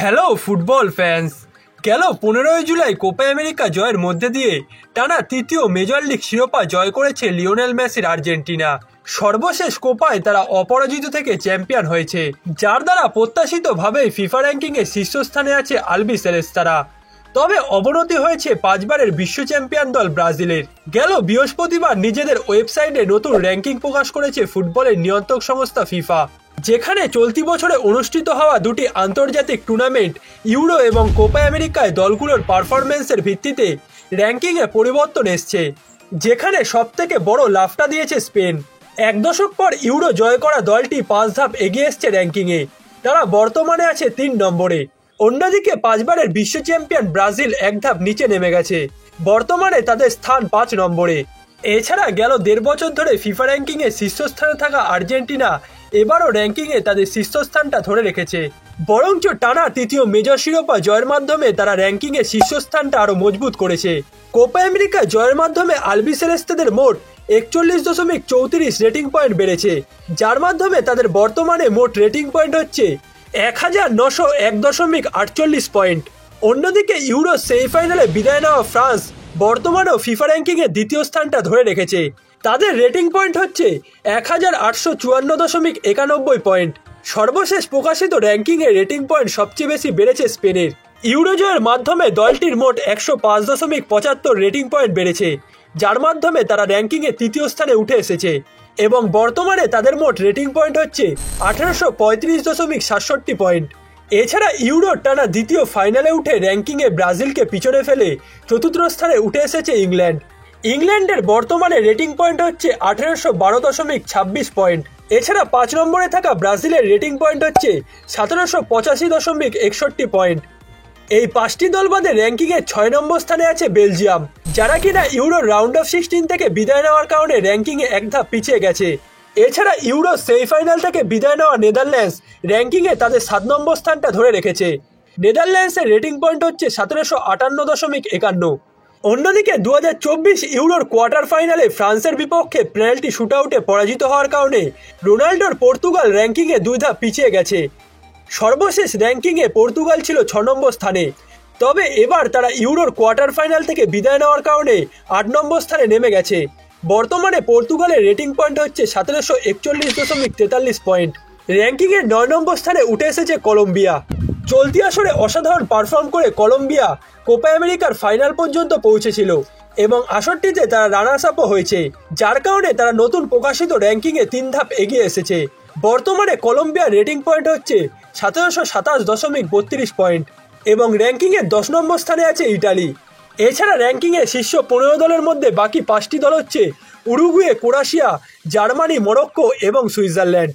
Hello football fans. গেল 15 July Copa America জয়ের মধ্যে দিয়ে টানা তৃতীয় মেজর লিগ শিরোপা জয় করেছে লিওনেল মেসির আর্জেন্টিনা। সর্বশেষ কোপায় তারা অপরাজিত থেকে চ্যাম্পিয়ন হয়েছে, যার দ্বারা প্রত্যাশিতভাবেই ফিফা র্যাঙ্কিংয়ে শীর্ষস্থানে আছে আলবিসেলেস্তারা। তবে অবনতি হয়েছে 5বারের বিশ্ব চ্যাম্পিয়ন দল ব্রাজিলের। গেল বৃহস্পতিবার নিজেদের ওয়েবসাইটে নতুন র্যাঙ্কিং প্রকাশ করেছে ফুটবলের নিয়ন্ত্রক সংস্থা ফিফা, যেখানে চলতি বছরে অনুষ্ঠিত হওয়া দুটি আন্তর্জাতিক টুর্নামেন্ট ইউরো এবং কোপা আমেরিকায় দলগুলোর পারফরম্যান্সের ভিত্তিতে র্যাঙ্কিংয়ে পরিবর্তন এসছে, যেখানে সবথেকে বড় লাফটা দিয়েছে স্পেন। 1 দশক পর ইউরো জয় করা দলটি 5 ধাপ এগিয়ে এসছে র্যাঙ্কিংয়ে, তারা বর্তমানে আছে 3 নম্বরে। অন্যদিকে 5বারের বিশ্ব চ্যাম্পিয়ন ব্রাজিল 1 ধাপ নিচে নেমে গেছে, বর্তমানে তাদের স্থান 5 নম্বরে। এছাড়া গেল 1.5 বছর ধরে ফিফা র্যাঙ্কিংয়ে শীর্ষস্থানে থাকা আর্জেন্টিনা এবারও র্যাঙ্কিংয়ে তাদের শীর্ষস্থানটা ধরে রেখেছে। বরঞ্চ টানা তৃতীয় মেজর শিরোপা জয়ের মাধ্যমে তারা র্যাঙ্কিংয়ে শীর্ষস্থানটা আরও মজবুত করেছে। কোপা আমেরিকা জয়ের মাধ্যমে আলবিসেলেস্তাদের মোট 41.34 রেটিং পয়েন্ট বেড়েছে, যার মাধ্যমে তাদের বর্তমানে মোট রেটিং পয়েন্ট হচ্ছে 1901.48 পয়েন্ট। অন্যদিকে ইউরো সেমিফাইনালে বিদায় নেওয়া ফ্রান্স বর্তমানেও ফিফা র্যাঙ্কিংয়ে দ্বিতীয় স্থানটা ধরে রেখেছে, তাদের রেটিং পয়েন্ট হচ্ছে 1854.91 পয়েন্ট। সর্বশেষ প্রকাশিত র্যাঙ্কিংয়ে রেটিং পয়েন্ট সবচেয়ে বেশি বেড়েছে স্পেনের। ইউরো জয়ের মাধ্যমে দলটির মোট 105.75 রেটিং পয়েন্ট বেড়েছে, যার মাধ্যমে তারা র্যাঙ্কিংয়ে তৃতীয় স্থানে উঠে এসেছে এবং বর্তমানে তাদের মোট রেটিং পয়েন্ট হচ্ছে 1835.67 পয়েন্ট। এছাড়া ইউরোর টানা দ্বিতীয় ফাইনালে উঠে র্যাঙ্কিংয়ে ব্রাজিলকে পিছনে ফেলে চতুর্থ স্থানে উঠে এসেছে ইংল্যান্ড। ইংল্যান্ডের বর্তমানে রেটিং পয়েন্ট হচ্ছে 1812.26 পয়েন্ট। এছাড়া 5 নম্বরে থাকা ব্রাজিলের রেটিং পয়েন্ট হচ্ছে 1785.61 পয়েন্ট। এই 5টি দল বাদে র্যাঙ্কিংয়ে 6 নম্বর স্থানে আছে বেলজিয়াম, যারা কিনা ইউরোর রাউন্ড অফ 16 থেকে বিদায় নেওয়ার কারণে র্যাঙ্কিংয়ে 1 ধাপ পিছিয়ে গেছে। এছাড়া ইউরো সেমিফাইনাল থেকে বিদায় নেওয়া নেদারল্যান্ডস র্যাঙ্কিংয়ে তাদের 7 নম্বর স্থানটা ধরে রেখেছে। নেদারল্যান্ডসের রেটিং পয়েন্ট হচ্ছে 1758.51। অন্যদিকে 2024 ইউরোর কোয়ার্টার ফাইনালে ফ্রান্সের বিপক্ষে পেনাল্টি শুটআউটে পরাজিত হওয়ার কারণে রোনাল্ডোর পর্তুগাল র্যাঙ্কিংয়ে 2 ধাপ পিছিয়ে গেছে। সর্বশেষ র্যাঙ্কিংয়ে পর্তুগাল ছিল 6 নম্বর স্থানে, তবে এবার তারা ইউরোর কোয়ার্টার ফাইনাল থেকে বিদায় নেওয়ার কারণে 8 নম্বর স্থানে নেমে গেছে। বর্তমানে পর্তুগালের রেটিং পয়েন্ট হচ্ছে 1741.43 পয়েন্ট। র্যাঙ্কিংয়ের 9 নম্বর স্থানে উঠে এসেছে কলম্বিয়া। চলতি আসরে অসাধারণ পারফর্ম করে কলম্বিয়া কোপা আমেরিকার ফাইনাল পর্যন্ত পৌঁছেছিল এবং আসরটিতে তারা রানার্স আপও হয়েছে, যার কারণে তারা নতুন প্রকাশিত র্যাঙ্কিংয়ে 3 ধাপ এগিয়ে এসেছে। বর্তমানে কলম্বিয়ার রেটিং পয়েন্ট হচ্ছে 1727.32 পয়েন্ট এবং র্যাঙ্কিংয়ের 10 নম্বর স্থানে আছে ইটালি। এছাড়া র্যাঙ্কিংয়ে শীর্ষ 15 দলের মধ্যে বাকি 5টি দল হচ্ছে উরুগুয়ে, ক্রোয়েশিয়া, জার্মানি, মরক্কো এবং সুইজারল্যান্ড।